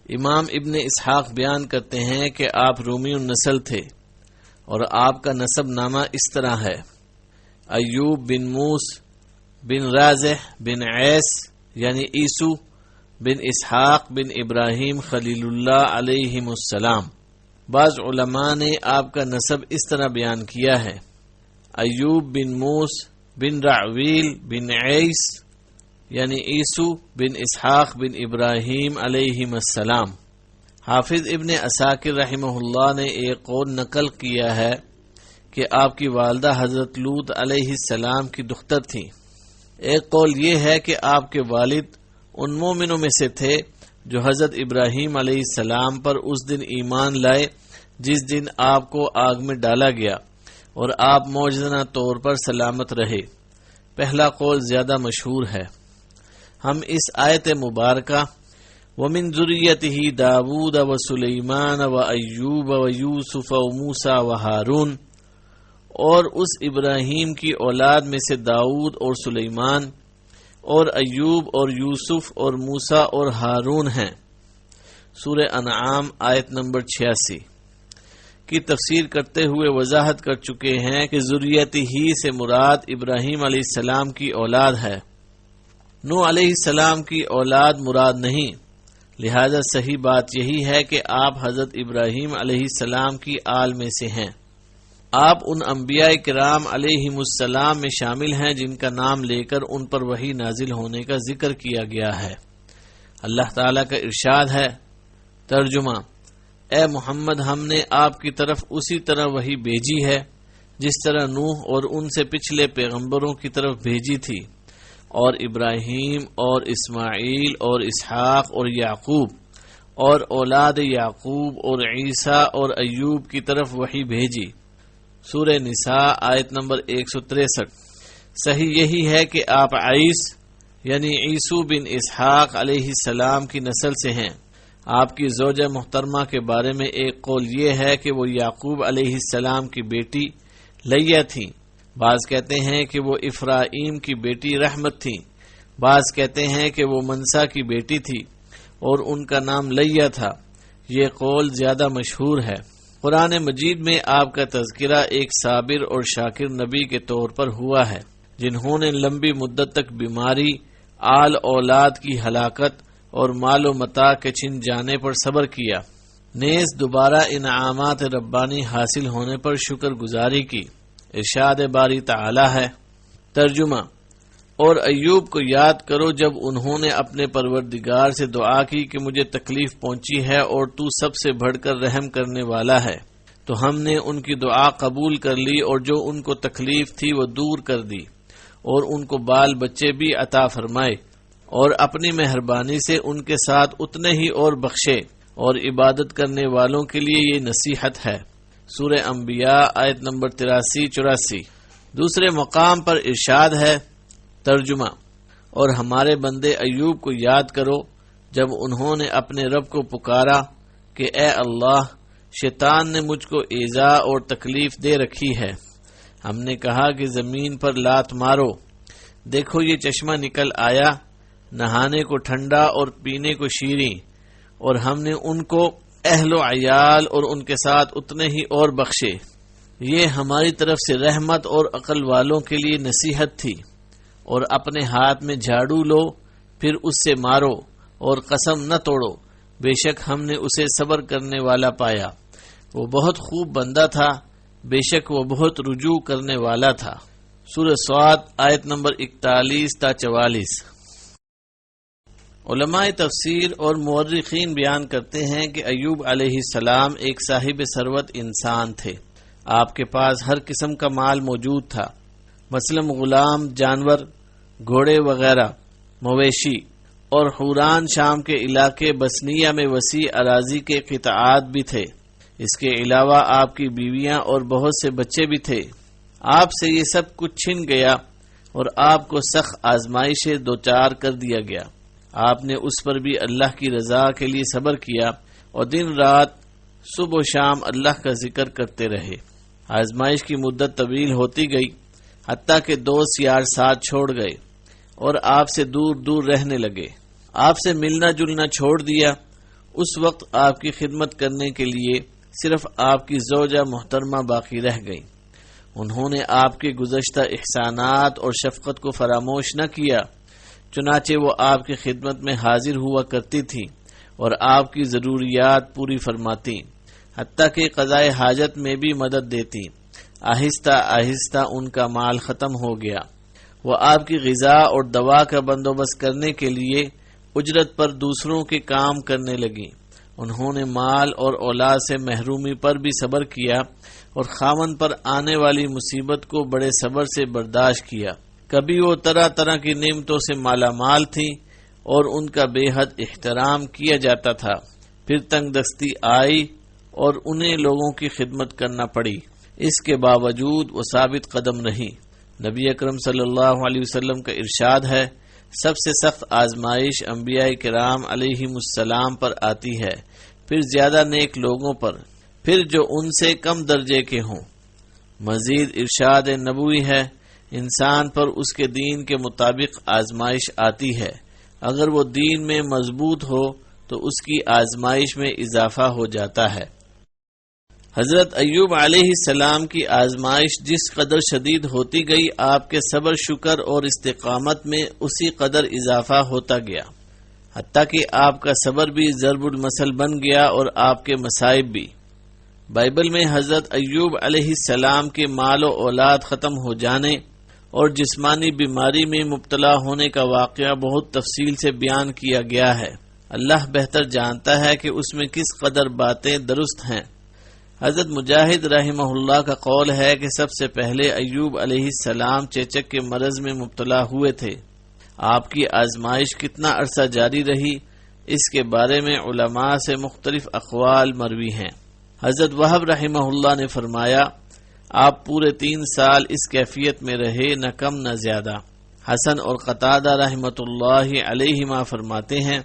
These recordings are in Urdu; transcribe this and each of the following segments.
امام ابن اسحاق بیان کرتے ہیں کہ آپ رومی النسل تھے اور آپ کا نسب نامہ اس طرح ہے: ایوب بن موس بن رازح بن عیس یعنی عیسو بن اسحاق بن ابراہیم خلیل اللہ علیہم السلام۔ بعض علماء نے آپ کا نسب اس طرح بیان کیا ہے: ایوب بن موس بن رعویل بن عیس یعنی عیسو بن اسحاق بن ابراہیم علیہم السلام۔ حافظ ابن عساکر رحمہ اللہ نے ایک قول نقل کیا ہے کہ آپ کی والدہ حضرت لوط علیہ السلام کی دختر تھی۔ ایک قول یہ ہے کہ آپ کے والد ان مومنوں میں سے تھے جو حضرت ابراہیم علیہ السلام پر اس دن ایمان لائے جس دن آپ کو آگ میں ڈالا گیا اور آپ معجزانہ طور پر سلامت رہے۔ پہلا قول زیادہ مشہور ہے۔ ہم اس آیت مبارکہ وَمِن ذُرِّيَّتِهِ داود وسلیمان وایوب ویوسف وموسیٰ وہارون اور اس ابراہیم کی اولاد میں سے داؤد اور سلیمان اور ایوب اور یوسف اور موسیٰ اور ہارون ہیں۔ سورہ انعام آیت نمبر 86 کی تفسیر کرتے ہوئے وضاحت کر چکے ہیں کہ ذریت ہی سے مراد ابراہیم علیہ السلام کی اولاد ہے، نوح علیہ السلام کی اولاد مراد نہیں۔ لہذا صحیح بات یہی ہے کہ آپ حضرت ابراہیم علیہ السلام کی آل میں سے ہیں۔ آپ ان انبیاء کرام علیہم السلام میں شامل ہیں جن کا نام لے کر ان پر وحی نازل ہونے کا ذکر کیا گیا ہے۔ اللہ تعالیٰ کا ارشاد ہے، ترجمہ: اے محمد، ہم نے آپ کی طرف اسی طرح وحی بھیجی ہے جس طرح نوح اور ان سے پچھلے پیغمبروں کی طرف بھیجی تھی، اور ابراہیم اور اسماعیل اور اسحاق اور یعقوب اور اولاد یعقوب اور عیسیٰ اور ایوب کی طرف وحی بھیجی۔ سورہ نساء آیت نمبر 163۔ صحیح یہی ہے کہ آپ عیس یعنی عیسو بن اسحاق علیہ السلام کی نسل سے ہیں۔ آپ کی زوجہ محترمہ کے بارے میں ایک قول یہ ہے کہ وہ یعقوب علیہ السلام کی بیٹی لیہ تھیں۔ بعض کہتے ہیں کہ وہ افرایم کی بیٹی رحمت تھی، بعض کہتے ہیں کہ وہ منسا کی بیٹی تھی اور ان کا نام لیہ تھا۔ یہ قول زیادہ مشہور ہے۔ قرآن مجید میں آپ کا تذکرہ ایک صابر اور شاکر نبی کے طور پر ہوا ہے جنہوں نے لمبی مدت تک بیماری، آل اولاد کی ہلاکت اور مال و متاع کے چھن جانے پر صبر کیا، نیز دوبارہ انعامات ربانی حاصل ہونے پر شکر گزاری کی۔ ارشاد باری تعالی ہے، ترجمہ: اور ایوب کو یاد کرو جب انہوں نے اپنے پروردگار سے دعا کی کہ مجھے تکلیف پہنچی ہے اور تو سب سے بڑھ کر رحم کرنے والا ہے، تو ہم نے ان کی دعا قبول کر لی اور جو ان کو تکلیف تھی وہ دور کر دی اور ان کو بال بچے بھی عطا فرمائے اور اپنی مہربانی سے ان کے ساتھ اتنے ہی اور بخشے، اور عبادت کرنے والوں کے لیے یہ نصیحت ہے۔ سورہ انبیاء آیت نمبر 83-84۔ دوسرے مقام پر ارشاد ہے، ترجمہ: اور ہمارے بندے ایوب کو یاد کرو جب انہوں نے اپنے رب کو پکارا کہ اے اللہ، شیطان نے مجھ کو ایذا اور تکلیف دے رکھی ہے۔ ہم نے کہا کہ زمین پر لات مارو، دیکھو یہ چشمہ نکل آیا، نہانے کو ٹھنڈا اور پینے کو شیریں، اور ہم نے ان کو اہل و عیال اور ان کے ساتھ اتنے ہی اور بخشے۔ یہ ہماری طرف سے رحمت اور عقل والوں کے لیے نصیحت تھی۔ اور اپنے ہاتھ میں جھاڑو لو، پھر اس سے مارو اور قسم نہ توڑو، بے شک ہم نے اسے صبر کرنے والا پایا، وہ بہت خوب بندہ تھا، بے شک وہ بہت رجوع کرنے والا تھا۔ سورہ صاد آیت نمبر 41-44۔ علماء تفسیر اور مورخین بیان کرتے ہیں کہ ایوب علیہ السلام ایک صاحب ثروت انسان تھے۔ آپ کے پاس ہر قسم کا مال موجود تھا، مثلا غلام، جانور، گھوڑے وغیرہ، مویشی، اور حوران شام کے علاقے بسنیہ میں وسیع اراضی کے قطعات بھی تھے۔ اس کے علاوہ آپ کی بیویاں اور بہت سے بچے بھی تھے۔ آپ سے یہ سب کچھ چھن گیا اور آپ کو سخت آزمائش دوچار کر دیا گیا۔ آپ نے اس پر بھی اللہ کی رضا کے لیے صبر کیا اور دن رات صبح و شام اللہ کا ذکر کرتے رہے۔ آزمائش کی مدت طویل ہوتی گئی، حتیٰ کہ دوست یار ساتھ چھوڑ گئے اور آپ سے دور دور رہنے لگے، آپ سے ملنا جلنا چھوڑ دیا اس وقت آپ کی خدمت کرنے کے لیے صرف آپ کی زوجہ محترمہ باقی رہ گئی۔ انہوں نے آپ کے گزشتہ احسانات اور شفقت کو فراموش نہ کیا، چنانچہ وہ آپ کی خدمت میں حاضر ہوا کرتی تھی اور آپ کی ضروریات پوری فرماتی، حتیٰ کہ قضائے حاجت میں بھی مدد دیتی۔ آہستہ آہستہ ان کا مال ختم ہو گیا۔ وہ آپ کی غذا اور دوا کا بندوبست کرنے کے لیے اجرت پر دوسروں کے کام کرنے لگی۔ انہوں نے مال اور اولاد سے محرومی پر بھی صبر کیا اور خاوند پر آنے والی مصیبت کو بڑے صبر سے برداشت کیا۔ کبھی وہ طرح طرح کی نعمتوں سے مالا مال تھی اور ان کا بے حد احترام کیا جاتا تھا، پھر تنگ دستی آئی اور انہیں لوگوں کی خدمت کرنا پڑی۔ اس کے باوجود وہ ثابت قدم رہی۔ نبی اکرم صلی اللہ علیہ وسلم کا ارشاد ہے، سب سے سخت آزمائش انبیاء کرام علیہم السلام پر آتی ہے، پھر زیادہ نیک لوگوں پر، پھر جو ان سے کم درجے کے ہوں۔ مزید ارشاد نبوی ہے، انسان پر اس کے دین کے مطابق آزمائش آتی ہے، اگر وہ دین میں مضبوط ہو تو اس کی آزمائش میں اضافہ ہو جاتا ہے۔ حضرت ایوب علیہ السلام کی آزمائش جس قدر شدید ہوتی گئی، آپ کے صبر، شکر اور استقامت میں اسی قدر اضافہ ہوتا گیا، حتیٰ کہ آپ کا صبر بھی ضرب المثل بن گیا اور آپ کے مصائب بھی۔ بائبل میں حضرت ایوب علیہ السلام کے مال و اولاد ختم ہو جانے اور جسمانی بیماری میں مبتلا ہونے کا واقعہ بہت تفصیل سے بیان کیا گیا ہے۔ اللہ بہتر جانتا ہے کہ اس میں کس قدر باتیں درست ہیں۔ حضرت مجاہد رحمہ اللہ کا قول ہے کہ سب سے پہلے ایوب علیہ السلام چیچک کے مرض میں مبتلا ہوئے تھے۔ آپ کی آزمائش کتنا عرصہ جاری رہی، اس کے بارے میں علماء سے مختلف اقوال مروی ہیں۔ حضرت وہب رحمہ اللہ نے فرمایا، آپ پورے 3 سال اس کیفیت میں رہے، نہ کم نہ زیادہ۔ حسن اور قتادہ رحمۃ اللہ علیہما فرماتے ہیں،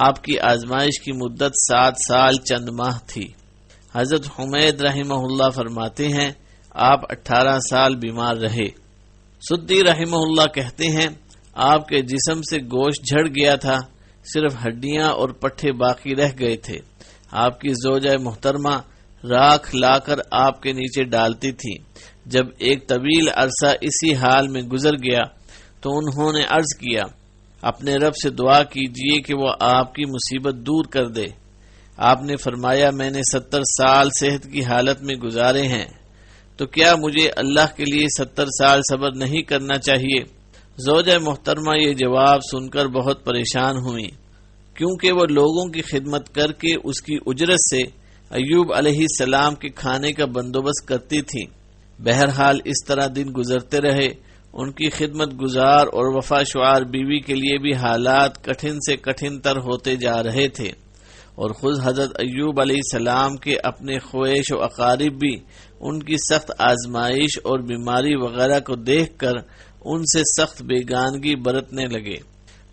آپ کی آزمائش کی مدت 7 سال چند ماہ تھی۔ حضرت حمید رحمہ اللہ فرماتے ہیں، آپ 18 سال بیمار رہے۔ سدی رحمہ اللہ کہتے ہیں، آپ کے جسم سے گوشت جھڑ گیا تھا، صرف ہڈیاں اور پٹھے باقی رہ گئے تھے۔ آپ کی زوجہ محترمہ راکھ لا کر آپ کے نیچے ڈالتی تھی۔ جب ایک طویل عرصہ اسی حال میں گزر گیا تو انہوں نے عرض کیا، اپنے رب سے دعا کیجئے کہ وہ آپ کی مصیبت دور کر دے۔ آپ نے فرمایا، میں نے 70 سال صحت کی حالت میں گزارے ہیں، تو کیا مجھے اللہ کے لیے 70 سال صبر نہیں کرنا چاہیے؟ زوجہ محترمہ یہ جواب سن کر بہت پریشان ہوئی، کیونکہ وہ لوگوں کی خدمت کر کے اس کی اجرت سے ایوب علیہ السلام کے کھانے کا بندوبست کرتی تھی۔ بہرحال اس طرح دن گزرتے رہے۔ ان کی خدمت گزار اور وفا شعار بیوی کے لیے بھی حالات کٹھن سے کٹھن تر ہوتے جا رہے تھے، اور خود حضرت ایوب علیہ السلام کے اپنے خویش و اقارب بھی ان کی سخت آزمائش اور بیماری وغیرہ کو دیکھ کر ان سے سخت بیگانگی برتنے لگے،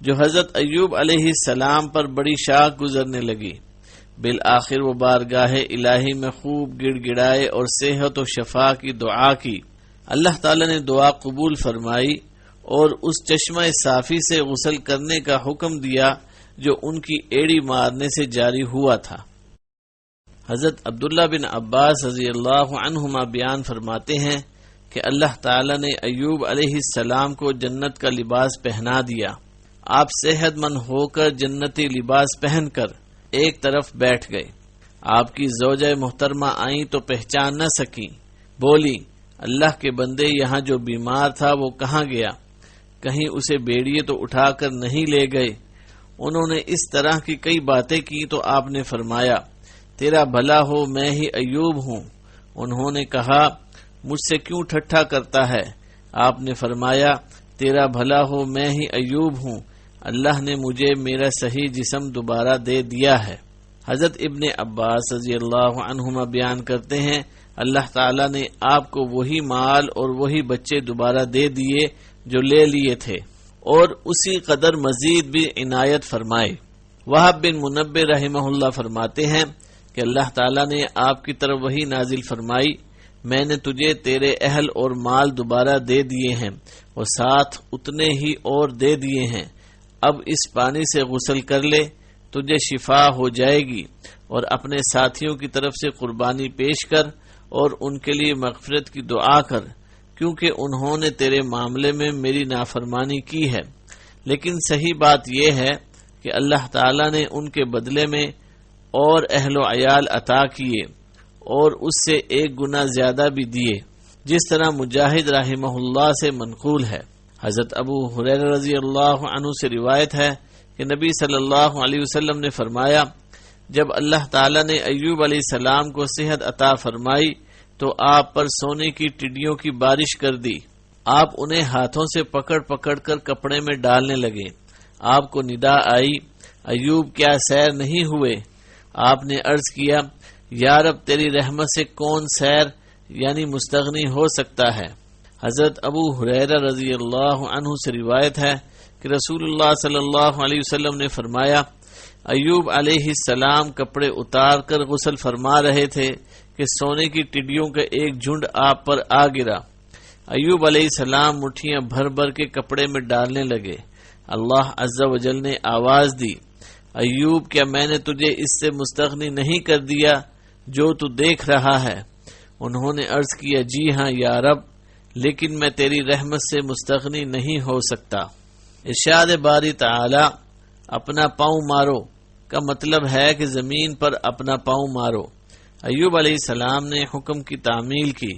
جو حضرت ایوب علیہ السلام پر بڑی شاق گزرنے لگی۔ بالآخر وہ بارگاہ الہی میں خوب گڑ گڑائے اور صحت و شفا کی دعا کی۔ اللہ تعالی نے دعا قبول فرمائی اور اس چشمہ صافی سے غسل کرنے کا حکم دیا جو ان کی ایڑی مارنے سے جاری ہوا تھا۔ حضرت عبداللہ بن عباس رضی اللہ عنہما بیان فرماتے ہیں کہ اللہ تعالی نے ایوب علیہ السلام کو جنت کا لباس پہنا دیا۔ آپ صحت مند ہو کر جنتی لباس پہن کر ایک طرف بیٹھ گئے۔ آپ کی زوجہ محترمہ آئیں تو پہچان نہ سکیں، بولی، اللہ کے بندے، یہاں جو بیمار تھا وہ کہاں گیا؟ کہیں اسے بیڑیے تو اٹھا کر نہیں لے گئے؟ انہوں نے اس طرح کی کئی باتیں کی تو آپ نے فرمایا، تیرا بھلا ہو، میں ہی ایوب ہوں۔ انہوں نے کہا، مجھ سے کیوں ٹھٹھا کرتا ہے؟ آپ نے فرمایا، تیرا بھلا ہو، میں ہی ایوب ہوں، اللہ نے مجھے میرا صحیح جسم دوبارہ دے دیا ہے۔ حضرت ابن عباس رضی اللہ عنہما بیان کرتے ہیں، اللہ تعالیٰ نے آپ کو وہی مال اور وہی بچے دوبارہ دے دیے جو لے لیے تھے، اور اسی قدر مزید بھی عنایت فرمائے۔ وہب بن منبہ رحمہ اللہ فرماتے ہیں کہ اللہ تعالیٰ نے آپ کی طرف وحی نازل فرمائی، میں نے تجھے تیرے اہل اور مال دوبارہ دے دیے ہیں اور ساتھ اتنے ہی اور دے دیے ہیں، اب اس پانی سے غسل کر لے، تجھے شفا ہو جائے گی، اور اپنے ساتھیوں کی طرف سے قربانی پیش کر اور ان کے لیے مغفرت کی دعا کر، کیونکہ انہوں نے تیرے معاملے میں میری نافرمانی کی ہے۔ لیکن صحیح بات یہ ہے کہ اللہ تعالیٰ نے ان کے بدلے میں اور اہل و عیال عطا کیے اور اس سے 1 گنا زیادہ بھی دیے، جس طرح مجاہد رحمہ اللہ سے منقول ہے۔ حضرت ابو ہریرہ رضی اللہ عنہ سے روایت ہے کہ نبی صلی اللہ علیہ وسلم نے فرمایا، جب اللہ تعالیٰ نے ایوب علیہ السلام کو صحت عطا فرمائی تو آپ پر سونے کی ٹڈیوں کی بارش کر دی۔ آپ انہیں ہاتھوں سے پکڑ پکڑ کر کپڑے میں ڈالنے لگے۔ آپ کو ندا آئی، ایوب کیا سیر نہیں ہوئے؟ آپ نے عرض کیا، یا رب تیری رحمت سے کون سیر یعنی مستغنی ہو سکتا ہے۔ حضرت ابو ہریرہ رضی اللہ عنہ سے روایت ہے کہ رسول اللہ صلی اللہ علیہ وسلم نے فرمایا، ایوب علیہ السلام کپڑے اتار کر غسل فرما رہے تھے کہ سونے کی ٹڈیوں کا ایک جھنڈ آپ پر آ گرا۔ ایوب علیہ السلام مٹھیاں بھر بھر کے کپڑے میں ڈالنے لگے۔ اللہ عز و جل نے آواز دی، ایوب کیا میں نے تجھے اس سے مستغنی نہیں کر دیا جو تو دیکھ رہا ہے؟ انہوں نے عرض کیا، جی ہاں یا رب، لیکن میں تیری رحمت سے مستغنی نہیں ہو سکتا۔ ارشاد باری تعالی اپنا پاؤں مارو کا مطلب ہے کہ زمین پر اپنا پاؤں مارو۔ ایوب علیہ السلام نے حکم کی تعمیل کی۔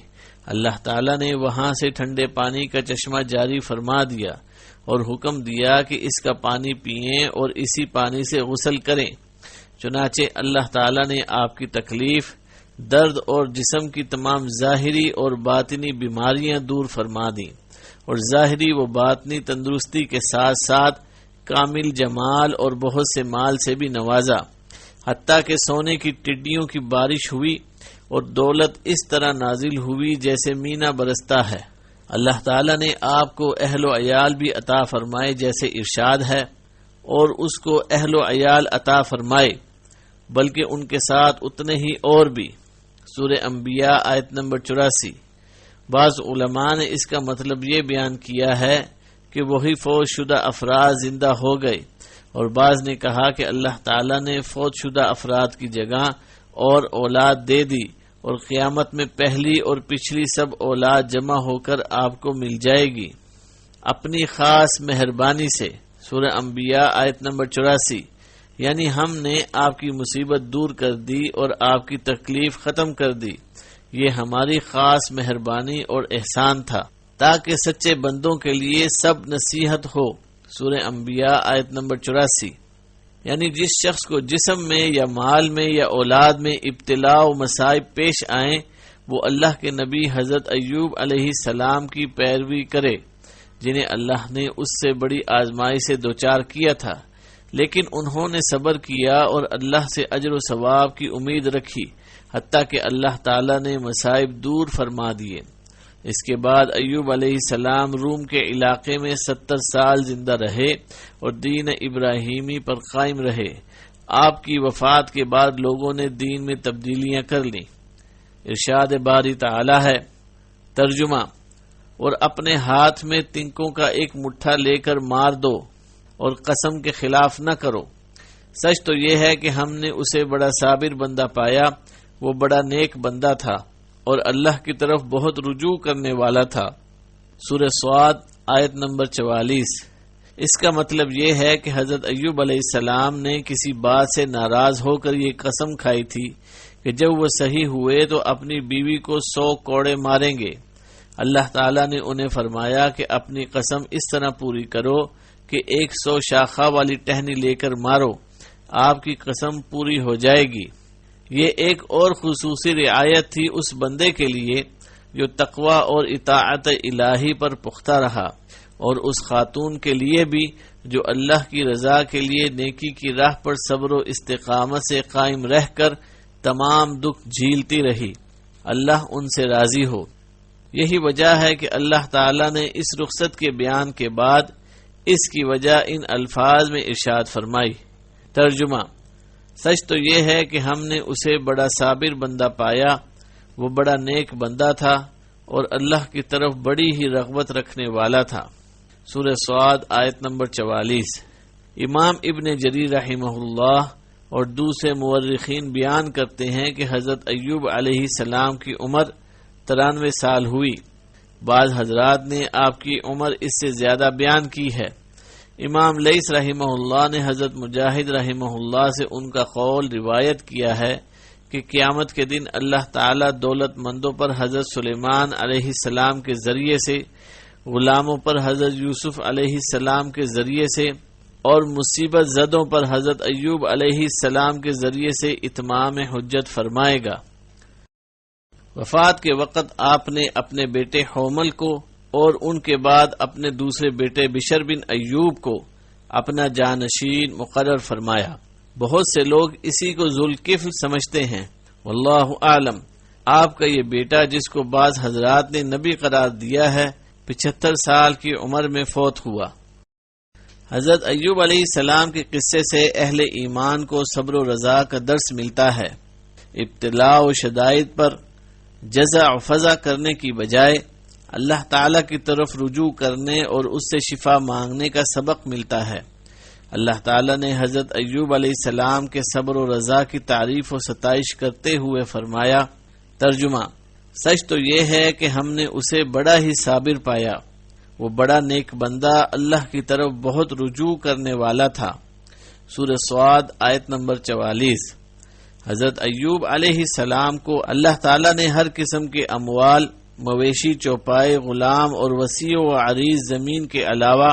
اللہ تعالیٰ نے وہاں سے ٹھنڈے پانی کا چشمہ جاری فرما دیا اور حکم دیا کہ اس کا پانی پئیں اور اسی پانی سے غسل کریں۔ چنانچہ اللہ تعالیٰ نے آپ کی تکلیف، درد اور جسم کی تمام ظاہری اور باطنی بیماریاں دور فرما دیں، اور ظاہری و باطنی تندرستی کے ساتھ ساتھ کامل جمال اور بہت سے مال سے بھی نوازا، حتیٰ کہ سونے کی ٹڈیوں کی بارش ہوئی اور دولت اس طرح نازل ہوئی جیسے مینا برستا ہے۔ اللہ تعالیٰ نے آپ کو اہل و عیال بھی عطا فرمائے جیسے ارشاد ہے، اور اس کو اہل و عیال عطا فرمائے بلکہ ان کے ساتھ اتنے ہی اور بھی۔ سورہ انبیاء آیت نمبر 84۔ بعض علماء نے اس کا مطلب یہ بیان کیا ہے کہ وہی فوت شدہ افراد زندہ ہو گئے، اور بعض نے کہا کہ اللہ تعالیٰ نے فوت شدہ افراد کی جگہ اور اولاد دے دی، اور قیامت میں پہلی اور پچھلی سب اولاد جمع ہو کر آپ کو مل جائے گی اپنی خاص مہربانی سے۔ سورہ انبیاء آیت نمبر 84۔ یعنی ہم نے آپ کی مصیبت دور کر دی اور آپ کی تکلیف ختم کر دی، یہ ہماری خاص مہربانی اور احسان تھا تاکہ سچے بندوں کے لیے سب نصیحت ہو۔ سورہ انبیاء آیت نمبر 84۔ یعنی جس شخص کو جسم میں یا مال میں یا اولاد میں ابتلا و مصائب پیش آئیں، وہ اللہ کے نبی حضرت ایوب علیہ السلام کی پیروی کرے، جنہیں اللہ نے اس سے بڑی آزمائش سے دوچار کیا تھا، لیکن انہوں نے صبر کیا اور اللہ سے اجر و ثواب کی امید رکھی، حتیٰ کہ اللہ تعالیٰ نے مصائب دور فرما دیے۔ اس کے بعد ایوب علیہ السلام روم کے علاقے میں 70 سال زندہ رہے اور دین ابراہیمی پر قائم رہے۔ آپ کی وفات کے بعد لوگوں نے دین میں تبدیلیاں کر لیں۔ ارشاد باری تعالی ہے، ترجمہ، اور اپنے ہاتھ میں تنکوں کا ایک مٹھا لے کر مار دو اور قسم کے خلاف نہ کرو۔ سچ تو یہ ہے کہ ہم نے اسے بڑا صابر بندہ پایا، وہ بڑا نیک بندہ تھا اور اللہ کی طرف بہت رجوع کرنے والا تھا۔ سورہ صاد آیت نمبر 44۔ اس کا مطلب یہ ہے کہ حضرت ایوب علیہ السلام نے کسی بات سے ناراض ہو کر یہ قسم کھائی تھی کہ جب وہ صحیح ہوئے تو اپنی بیوی کو 100 کوڑے ماریں گے۔ اللہ تعالیٰ نے انہیں فرمایا کہ اپنی قسم اس طرح پوری کرو کہ 100 شاخہ والی ٹہنی لے کر مارو، آپ کی قسم پوری ہو جائے گی۔ یہ ایک اور خصوصی رعایت تھی اس بندے کے لیے جو تقوی اور اطاعت الہی پر پختہ رہا، اور اس خاتون کے لیے بھی جو اللہ کی رضا کے لیے نیکی کی راہ پر صبر و استقامت سے قائم رہ کر تمام دکھ جھیلتی رہی۔ اللہ ان سے راضی ہو۔ یہی وجہ ہے کہ اللہ تعالیٰ نے اس رخصت کے بیان کے بعد اس کی وجہ ان الفاظ میں ارشاد فرمائی۔ ترجمہ، سچ تو یہ ہے کہ ہم نے اسے بڑا صابر بندہ پایا، وہ بڑا نیک بندہ تھا اور اللہ کی طرف بڑی ہی رغبت رکھنے والا تھا۔ سورہ صاد آیت نمبر 44۔ امام ابن جریر رحمہ اللہ اور دوسرے مورخین بیان کرتے ہیں کہ حضرت ایوب علیہ السلام کی عمر 93 سال ہوئی۔ بعض حضرات نے آپ کی عمر اس سے زیادہ بیان کی ہے۔ امام لیث رحمہ اللہ نے حضرت مجاہد رحمہ اللہ سے ان کا قول روایت کیا ہے کہ قیامت کے دن اللہ تعالی دولت مندوں پر حضرت سلیمان علیہ السلام کے ذریعے سے، غلاموں پر حضرت یوسف علیہ السلام کے ذریعے سے اور مصیبت زدوں پر حضرت ایوب علیہ السلام کے ذریعے سے اتمام حجت فرمائے گا۔ وفات کے وقت آپ نے اپنے بیٹے حومل کو اور ان کے بعد اپنے دوسرے بیٹے بشر بن ایوب کو اپنا جانشین مقرر فرمایا۔ بہت سے لوگ اسی کو ذوالکفل سمجھتے ہیں، واللہ اعلم۔ آپ کا یہ بیٹا جس کو بعض حضرات نے نبی قرار دیا ہے 75 سال کی عمر میں فوت ہوا۔ حضرت ایوب علیہ السلام کے قصے سے اہل ایمان کو صبر و رضا کا درس ملتا ہے۔ ابتلاء و شدائد پر جزع و فزع کرنے کی بجائے اللہ تعالی کی طرف رجوع کرنے اور اس سے شفا مانگنے کا سبق ملتا ہے۔ اللہ تعالی نے حضرت ایوب علیہ السلام کے صبر و رضا کی تعریف و ستائش کرتے ہوئے فرمایا، ترجمہ: سچ تو یہ ہے کہ ہم نے اسے بڑا ہی صابر پایا، وہ بڑا نیک بندہ، اللہ کی طرف بہت رجوع کرنے والا تھا۔ سورہ صاد آیت نمبر 44۔ حضرت ایوب علیہ السلام کو اللہ تعالی نے ہر قسم کے اموال، مویشی، چوپائے، غلام اور وسیع و عریض زمین کے علاوہ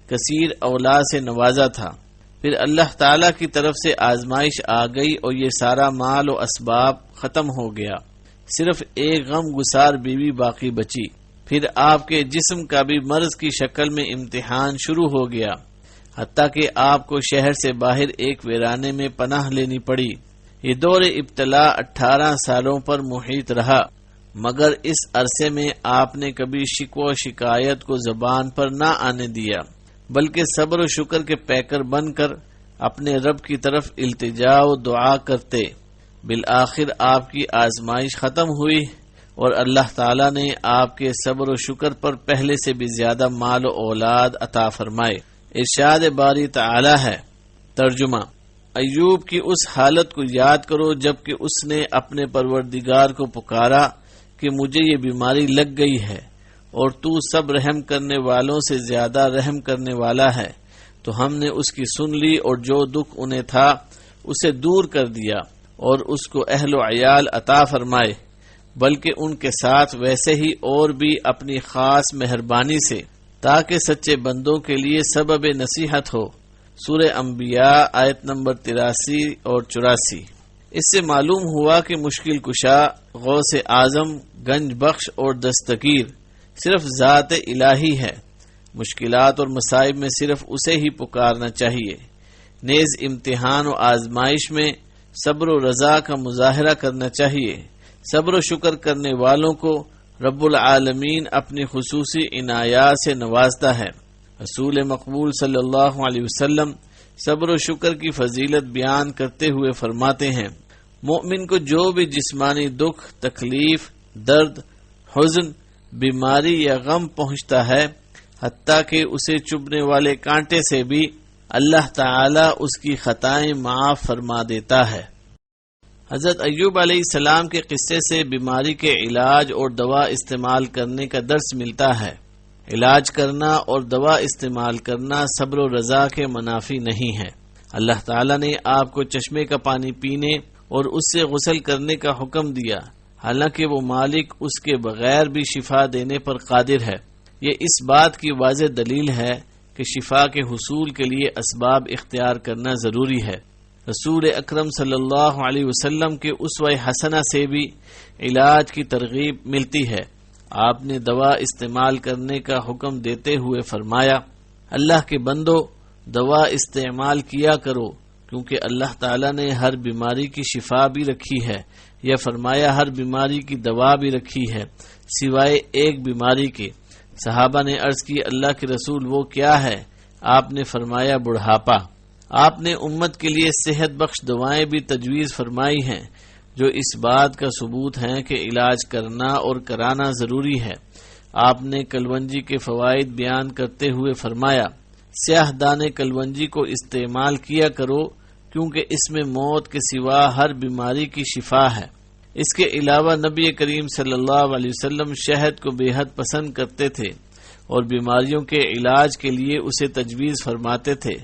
کثیر اولاد سے نوازا تھا۔ پھر اللہ تعالی کی طرف سے آزمائش آ گئی اور یہ سارا مال و اسباب ختم ہو گیا، صرف ایک غم گسار بیوی باقی بچی۔ پھر آپ کے جسم کا بھی مرض کی شکل میں امتحان شروع ہو گیا، حتیٰ کہ آپ کو شہر سے باہر ایک ویرانے میں پناہ لینی پڑی۔ یہ دور ابتلا 18 سالوں پر محیط رہا، مگر اس عرصے میں آپ نے کبھی شکوہ و شکایت کو زبان پر نہ آنے دیا، بلکہ صبر و شکر کے پیکر بن کر اپنے رب کی طرف التجا و دعا کرتے۔ بالآخر آپ کی آزمائش ختم ہوئی اور اللہ تعالی نے آپ کے صبر و شکر پر پہلے سے بھی زیادہ مال و اولاد عطا فرمائے۔ ارشاد باری تعالی ہے، ترجمہ: ایوب کی اس حالت کو یاد کرو جبکہ اس نے اپنے پروردگار کو پکارا کہ مجھے یہ بیماری لگ گئی ہے اور تو سب رحم کرنے والوں سے زیادہ رحم کرنے والا ہے، تو ہم نے اس کی سن لی اور جو دکھ انہیں تھا اسے دور کر دیا اور اس کو اہل و عیال عطا فرمائے، بلکہ ان کے ساتھ ویسے ہی اور بھی اپنی خاص مہربانی سے، تاکہ سچے بندوں کے لیے سبب نصیحت ہو۔ سورہ انبیاء آیت نمبر 83 اور 84۔ اس سے معلوم ہوا کہ مشکل کشا، غوث اعظم، گنج بخش اور دستگیر صرف ذات الہی ہے۔ مشکلات اور مصائب میں صرف اسے ہی پکارنا چاہیے۔ نیز امتحان و آزمائش میں صبر و رضا کا مظاہرہ کرنا چاہیے۔ صبر و شکر کرنے والوں کو رب العالمین اپنی خصوصی عنایات سے نوازتا ہے۔ رسول مقبول صلی اللہ علیہ وسلم صبر و شکر کی فضیلت بیان کرتے ہوئے فرماتے ہیں، مومن کو جو بھی جسمانی دکھ، تکلیف، درد، حزن، بیماری یا غم پہنچتا ہے، حتیٰ کہ اسے چبھنے والے کانٹے سے بھی اللہ تعالی اس کی خطائیں معاف فرما دیتا ہے۔ حضرت ایوب علیہ السلام کے قصے سے بیماری کے علاج اور دوا استعمال کرنے کا درس ملتا ہے۔ علاج کرنا اور دوا استعمال کرنا صبر و رضا کے منافی نہیں ہے۔ اللہ تعالیٰ نے آپ کو چشمے کا پانی پینے اور اس سے غسل کرنے کا حکم دیا، حالانکہ وہ مالک اس کے بغیر بھی شفا دینے پر قادر ہے۔ یہ اس بات کی واضح دلیل ہے کہ شفا کے حصول کے لیے اسباب اختیار کرنا ضروری ہے۔ رسول اکرم صلی اللہ علیہ وسلم کے اسوہ حسنہ سے بھی علاج کی ترغیب ملتی ہے۔ آپ نے دوا استعمال کرنے کا حکم دیتے ہوئے فرمایا، اللہ کے بندو دوا استعمال کیا کرو، کیونکہ اللہ تعالیٰ نے ہر بیماری کی شفا بھی رکھی ہے، یا فرمایا ہر بیماری کی دوا بھی رکھی ہے سوائے ایک بیماری کے۔ صحابہ نے عرض کی، اللہ کے رسول وہ کیا ہے؟ آپ نے فرمایا بڑھاپا۔ آپ نے امت کے لیے صحت بخش دوائیں بھی تجویز فرمائی ہیں جو اس بات کا ثبوت ہیں کہ علاج کرنا اور کرانا ضروری ہے۔ آپ نے کلونجی کے فوائد بیان کرتے ہوئے فرمایا، سیاہ دانے کلونجی کو استعمال کیا کرو، کیونکہ اس میں موت کے سوا ہر بیماری کی شفا ہے۔ اس کے علاوہ نبی کریم صلی اللہ علیہ وسلم شہد کو بے حد پسند کرتے تھے اور بیماریوں کے علاج کے لیے اسے تجویز فرماتے تھے،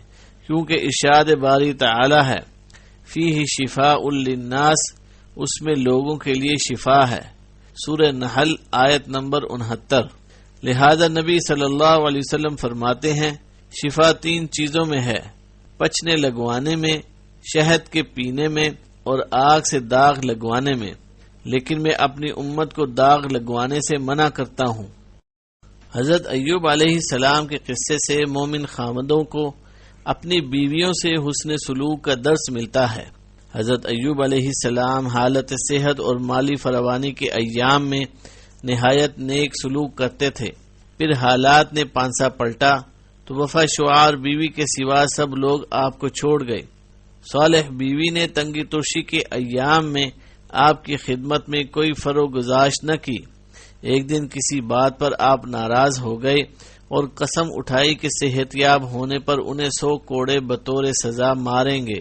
کیونکہ ارشاد باری تعالی ہے فیہ شفاء للناس، اس میں لوگوں کے لیے شفا ہے۔ سورہ نحل آیت نمبر 69۔ لہذا نبی صلی اللہ علیہ وسلم فرماتے ہیں شفا 3 چیزوں میں ہے، پچنے لگوانے میں، شہد کے پینے میں اور آگ سے داغ لگوانے میں، لیکن میں اپنی امت کو داغ لگوانے سے منع کرتا ہوں۔ حضرت ایوب علیہ السلام کے قصے سے مومن خامدوں کو اپنی بیویوں سے حسن سلوک کا درس ملتا ہے۔ حضرت ایوب علیہ السلام حالت صحت اور مالی فراوانی کے ایام میں نہایت نیک سلوک کرتے تھے، پھر حالات نے پانسا پلٹا تو وفا شعار بیوی کے سوا سب لوگ آپ کو چھوڑ گئے۔ صالح بیوی نے تنگی توشی کے ایام میں آپ کی خدمت میں کوئی فروگزاشت نہ کی۔ ایک دن کسی بات پر آپ ناراض ہو گئے اور قسم اٹھائی کہ صحت یاب ہونے پر انہیں 100 کوڑے بطور سزا ماریں گے۔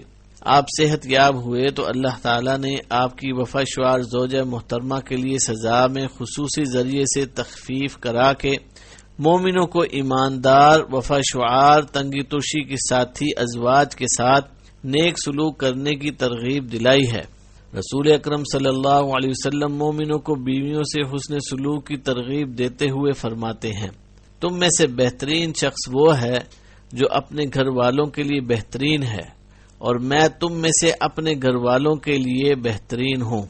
آپ صحت یاب ہوئے تو اللہ تعالیٰ نے آپ کی وفا شعار زوجہ محترمہ کے لیے سزا میں خصوصی ذریعے سے تخفیف کرا کے مومنوں کو ایماندار وفا شعار تنگی توشی کے ساتھی ازواج کے ساتھ نیک سلوک کرنے کی ترغیب دلائی ہے۔ رسول اکرم صلی اللہ علیہ وسلم مومنوں کو بیویوں سے حسن سلوک کی ترغیب دیتے ہوئے فرماتے ہیں تم میں سے بہترین شخص وہ ہے جو اپنے گھر والوں کے لیے بہترین ہے، اور میں تم میں سے اپنے گھر والوں کے لیے بہترین ہوں۔